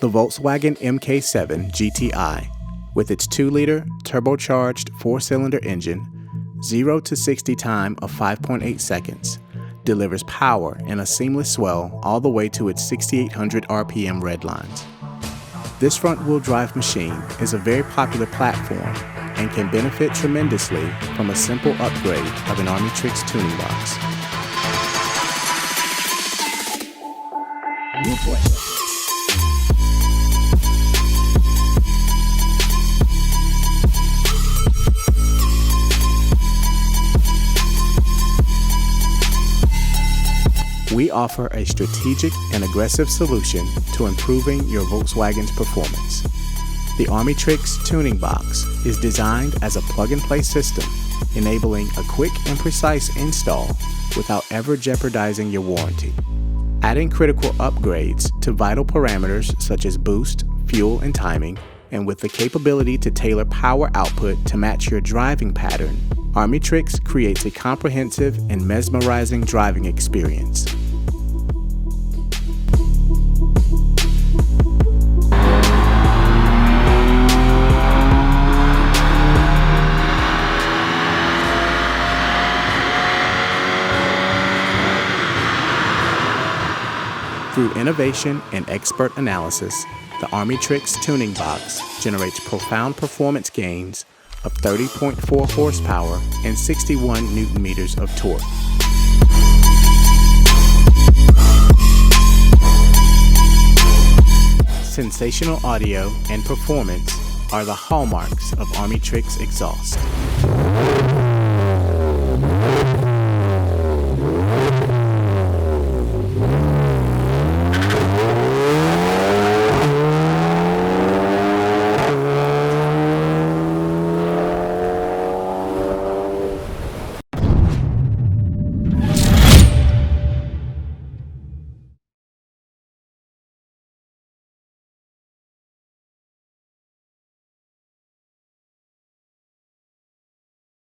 The Volkswagen MK7 GTI, with its 2-liter turbocharged 4-cylinder engine, 0 to 60 time of 5.8 seconds, delivers power in a seamless swell all the way to its 6,800 RPM redlines. This front-wheel drive machine is a very popular platform and can benefit tremendously from a simple upgrade of an Armytrix tuning box. We offer a strategic and aggressive solution to improving your Volkswagen's performance. The Armytrix tuning box is designed as a plug-and-play system, enabling a quick and precise install without ever jeopardizing your warranty. Adding critical upgrades to vital parameters such as boost, fuel, and timing, and with the capability to tailor power output to match your driving pattern, Armytrix creates a comprehensive and mesmerizing driving experience. Through innovation and expert analysis, the Armytrix tuning box generates profound performance gains of 30.4 horsepower and 61 Newton-meters of torque. Sensational audio and performance are the hallmarks of Armytrix exhaust.